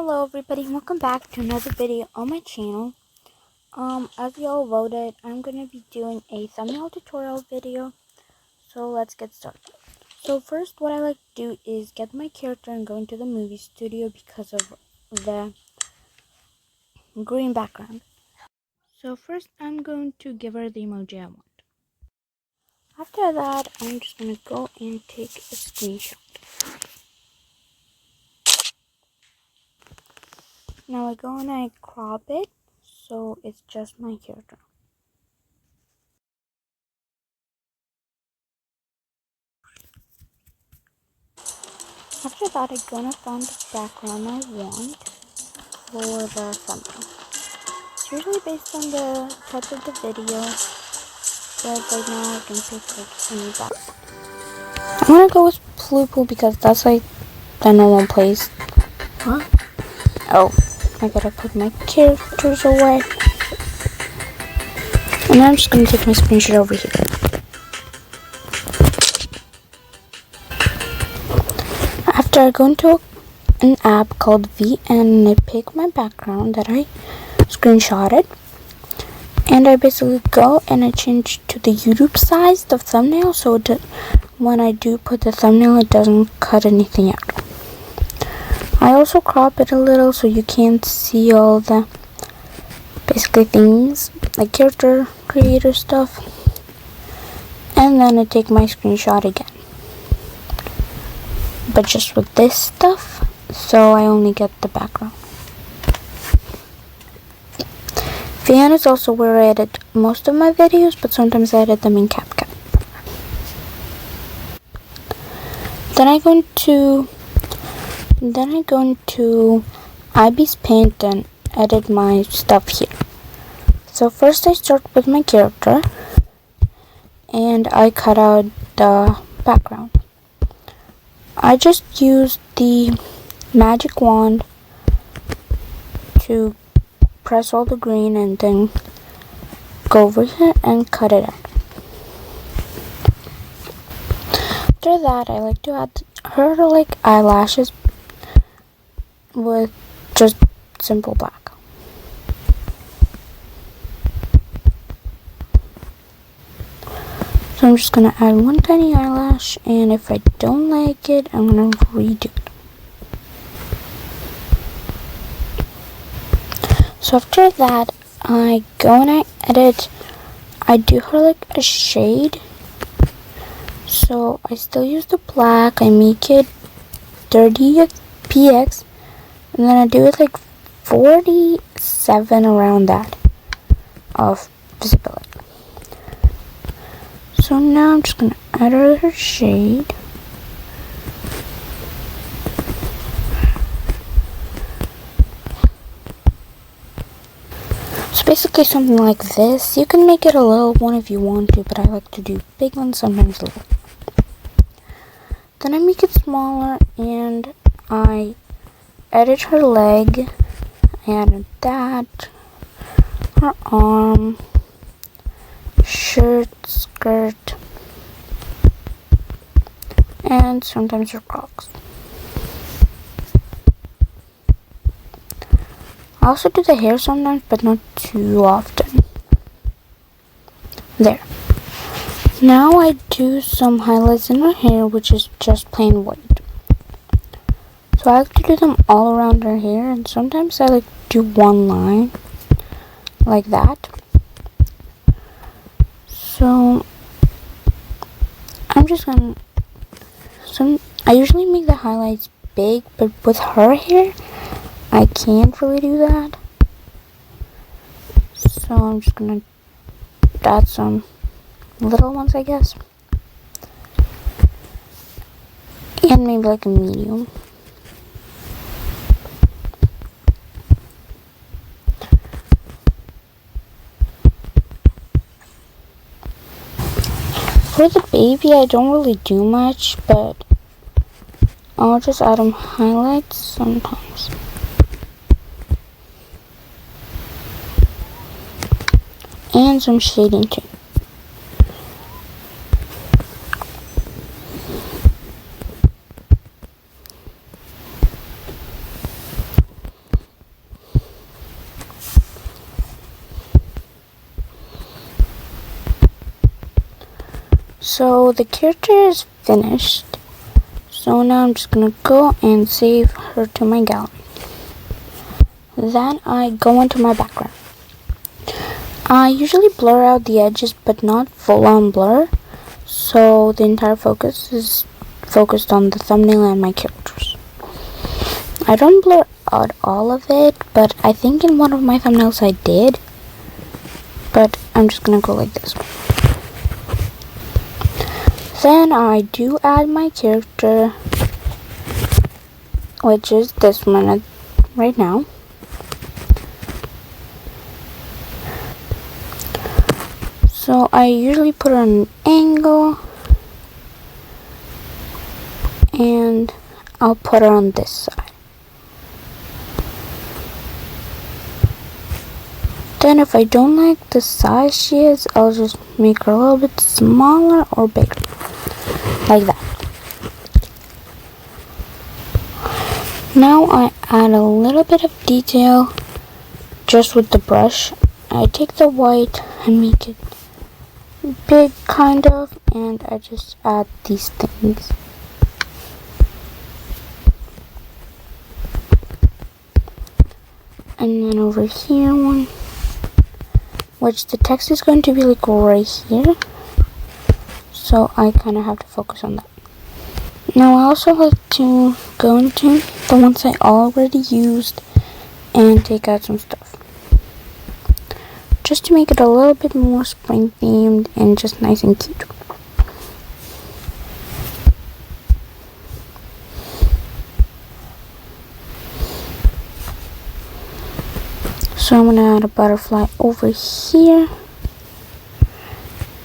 Hello everybody, welcome back to another video on my channel. As you all voted, I'm going to be doing a thumbnail tutorial video. So let's get started. So first, what I like to do is get my character and go into the movie studio because of the green background. So first, I'm going to give her the emoji I want. After that, I'm just going to go and take a screenshot. Now I go and I crop it so it's just my character. After that, I go and find the background I want for the thumbnail. It's usually based on the type of the video, but right now I can pick like any background. I'm gonna go with Plupo because that's like the normal place. Huh? Oh, I gotta put my characters away. And I'm just gonna take my screenshot over here. After I go into an app called VN and I pick my background that I screenshotted, and I basically go and I change to the YouTube size the thumbnail so that when I do put the thumbnail it doesn't cut anything out. I also crop it a little so you can't see all the basically things like character creator stuff, and then I take my screenshot again, but just with this stuff, so I only get the background. VN is also where I edit most of my videos, but sometimes I edit them in CapCut. Then I go into IB's Paint and edit my stuff here. So first I start with my character and I cut out the background. I just use the magic wand to press all the green and then go over here and cut it out. After that, I like to add her like eyelashes with just simple black. So I'm just gonna add one tiny eyelash, and if I don't like it, I'm gonna redo it. So after that, I go and I edit. I do her like a shade. So I still use the black. I make it 30 px, and then I do it like 47 around that of visibility. So now I'm just gonna add her shade. Basically something like this. You can make it a little one if you want to, but I like to do big ones, sometimes little. Then I make it smaller and I edit her leg. I added that, her arm, shirt, skirt, and sometimes her Crocs. I also do the hair sometimes, but not too often. There. Now I do some highlights in her hair, which is just plain white. So I like to do them all around her hair, and sometimes I like to do one line, like that. So I'm just gonna... I usually make the highlights big, but with her hair, I can't really do that, so I'm just gonna add some little ones, I guess, and maybe like a medium. For the baby, I don't really do much, but I'll just add them highlights sometimes. And some shading too. So the character is finished. So now I'm just gonna go and save her to my gallery. Then I go into my background. I usually blur out the edges, but not full on blur. So the entire focus is focused on the thumbnail and my characters. I don't blur out all of it, but I think in one of my thumbnails I did. But I'm just gonna go like this. Then I do add my character, which is this one right now. So I usually put her on an angle, and I'll put her on this side. Then if I don't like the size she is, I'll just make her a little bit smaller or bigger, like that. Now I add a little bit of detail just with the brush. I take the white and make it big kind of, and I just add these things. And then over here one, which the text is going to be like right here, so I kind of have to focus on that. Now I also like to go into the ones I already used and take out some stuff, just to make it a little bit more spring themed and just nice and cute. So I'm gonna add a butterfly over here,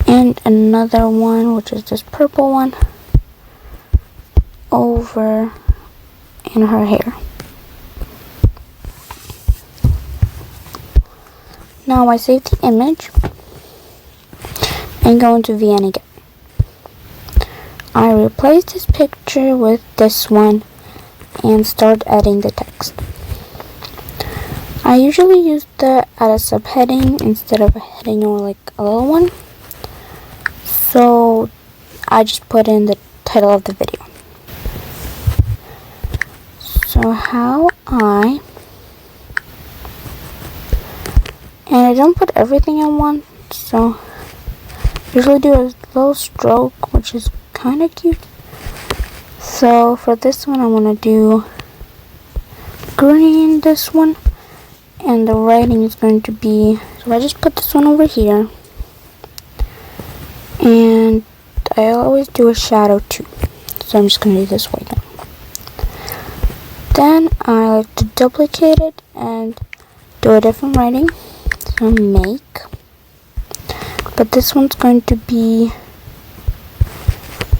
and another one, which is this purple one, over in her hair. Now I save the image and go into VN again. I replace this picture with this one and start adding the text. I usually use the add a subheading instead of a heading or like a little one. So I just put in the title of the video. So and I don't put everything in one, so usually do a little stroke, which is kind of cute. So for this one, I'm gonna do green, this one, and the writing is going to be, so I just put this one over here, and I always do a shadow too, so I'm just gonna do this white one. Then I like to duplicate it and do a different writing. So make, but this one's going to be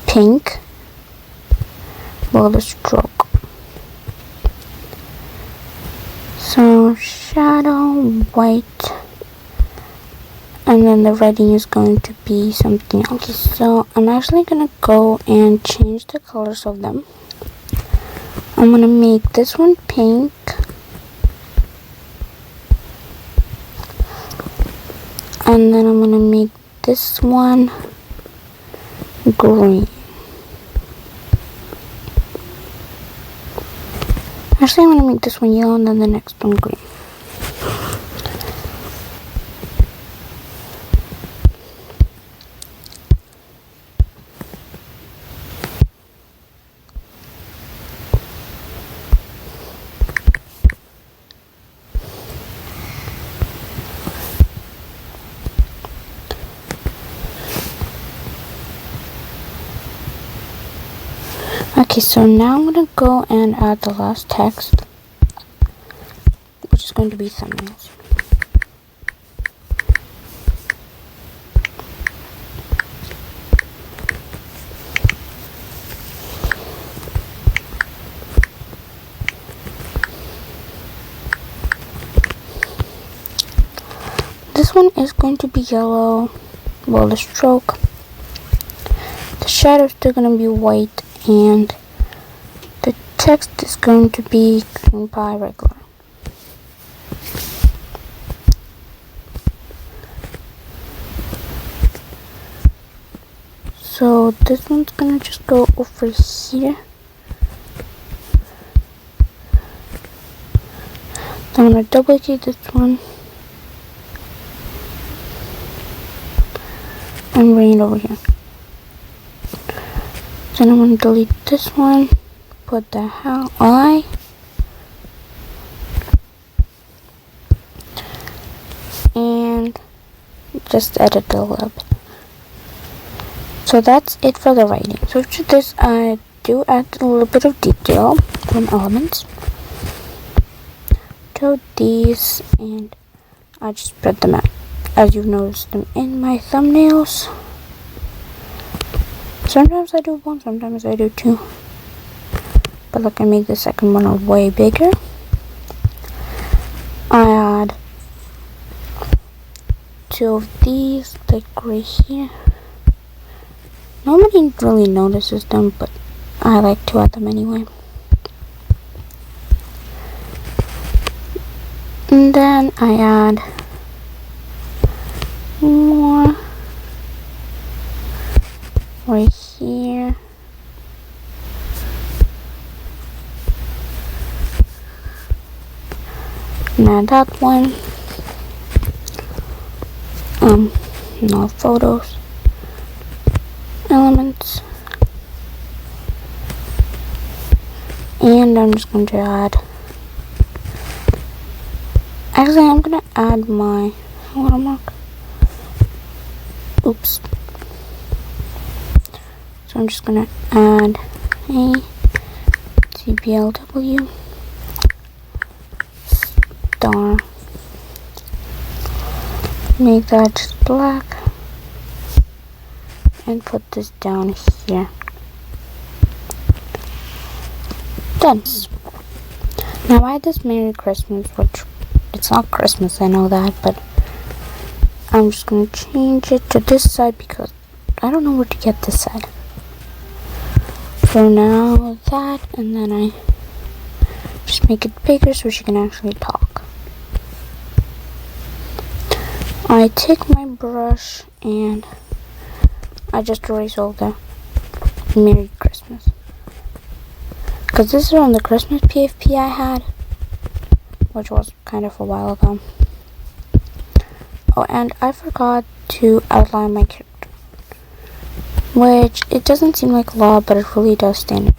pink, below the stroke. So shadow, white, and then the writing is going to be something else. Okay, so I'm actually gonna go and change the colors of them. I'm gonna make this one pink, and then I'm gonna make this one green. Actually, I'm gonna make this one yellow and then the next one green. Okay, so now I'm going to go and add the last text, which is going to be thumbnails. This one is going to be yellow, well, the stroke. The shadow is still going to be white, and the text is going to be green pie regular. So this one's gonna just go over here. I'm gonna duplicate this one and bring it over here. Then I'm gonna delete this one, put the I, and just edit a little bit. So that's it for the writing. So to this, I do add a little bit of detail from elements to these, and I just spread them out, as you've noticed them in my thumbnails. Sometimes I do one, sometimes I do two. But look, I make the second one way bigger. I add two of these, like right here. Nobody really notices them, but I like to add them anyway. And then I add more right here. And add that one. No photos. Elements. And I'm just going to add, actually I'm going to add my watermark. Oops. So I'm just going to add a TBLW star. Make that just black. And put this down here. Done. Now I had this Merry Christmas, which it's not Christmas, I know that, but I'm just going to change it to this side because I don't know where to get this side. For now, that, and then I just make it bigger so she can actually talk. I take my brush and I just erase all the Merry Christmas. Because this is on the Christmas PFP I had, which was kind of a while ago. Oh, and I forgot to outline my character, which it doesn't seem like a lot, but it really does stand out.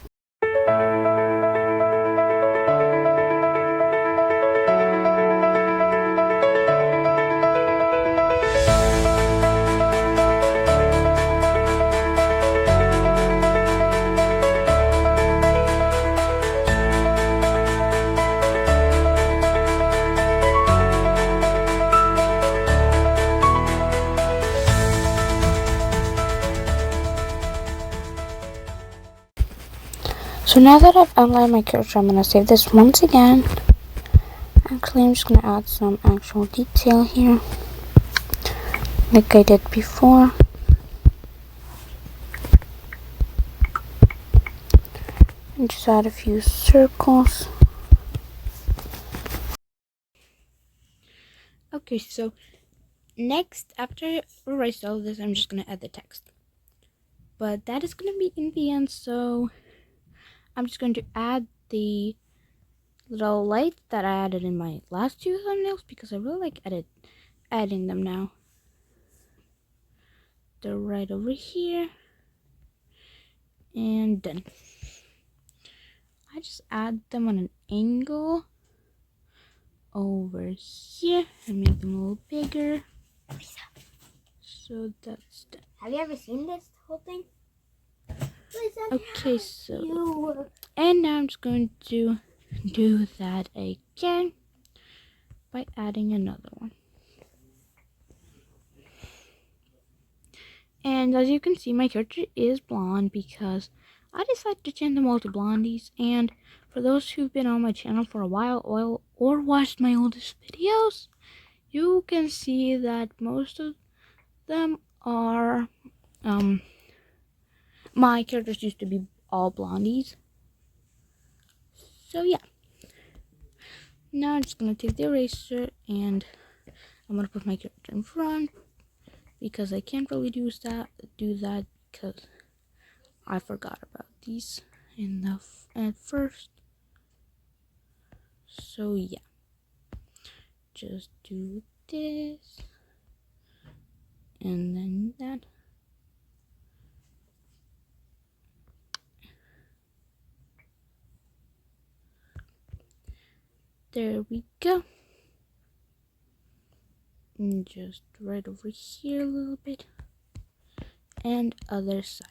So now that I've outlined my character, I'm going to save this once again. Actually, I'm just going to add some actual detail here, like I did before. And just add a few circles. Okay, so next, after I erase all of this, I'm just going to add the text. But that is going to be in the end, so I'm just going to add the little light that I added in my last two thumbnails because I really like adding them now. They're right over here. And done. I just add them on an angle over here and make them a little bigger. So that's done. Have you ever seen this whole thing? Okay, so and now I'm just going to do that again by adding another one. And as you can see, my character is blonde because I decided to change them all to blondies. And for those who've been on my channel for a while or watched my oldest videos, you can see that most of them are my characters used to be all blondies. So yeah. Now I'm just gonna take the eraser and I'm gonna put my character in front because I can't really do that because I forgot about these at first. So yeah, just do this and then that. There we go. And just right over here a little bit. And other side.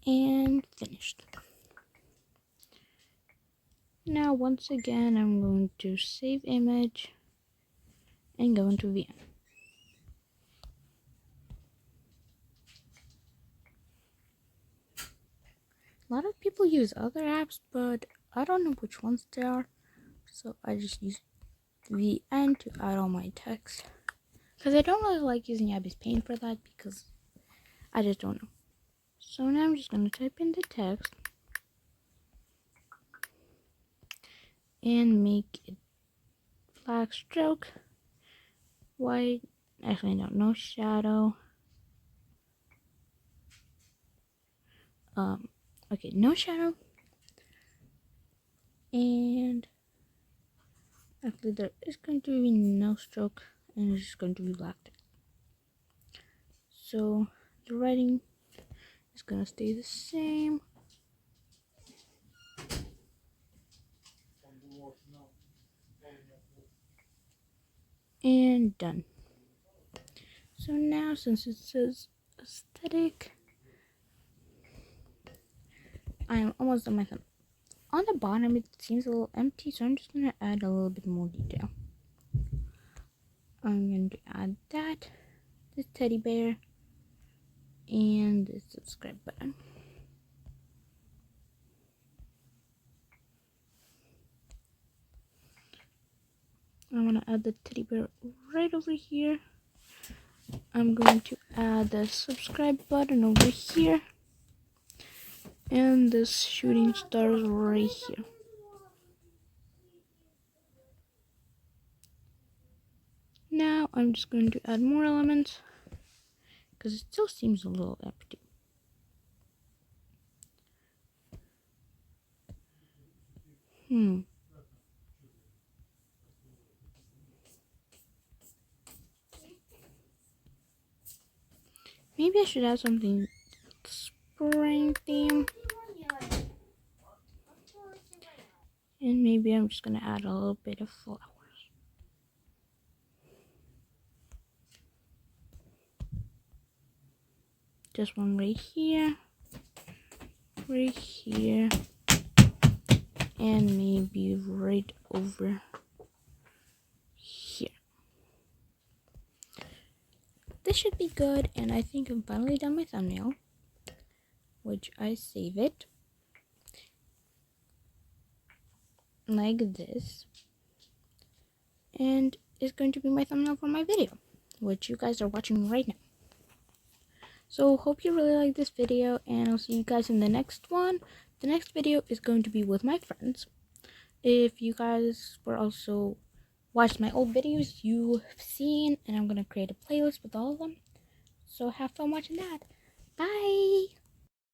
And finished. Now once again I'm going to save image and go into VM. A lot of people use other apps, but I don't know which ones they are, so I just use VN to add all my text, because I don't really like using Abby's Paint for that, because I just don't know. So now I'm just going to type in the text and make it black stroke, white, actually no shadow, okay, no shadow, and actually there is going to be no stroke, and it's just going to be black text. So the writing is going to stay the same. And done. So now, since it says aesthetic, I am almost done my thumb. On the bottom, it seems a little empty, so I'm just going to add a little bit more detail. I'm going to add that, this teddy bear, and the subscribe button. I'm going to add the teddy bear right over here. I'm going to add the subscribe button over here. And this shooting stars right here. Now I'm just going to add more elements, because it still seems a little empty. Maybe I should add something spring theme. And maybe I'm just gonna add a little bit of flowers. Just one right here, and maybe right over here. This should be good, and I think I'm finally done my thumbnail, which I save it like this, and it's going to be my thumbnail for my video, which you guys are watching right now. So hope you really like this video, and I'll see you guys in the next one. The next video is going to be with my friends. If you guys were also watched my old videos, you've seen, and I'm going to create a playlist with all of them. So have fun watching that. Bye!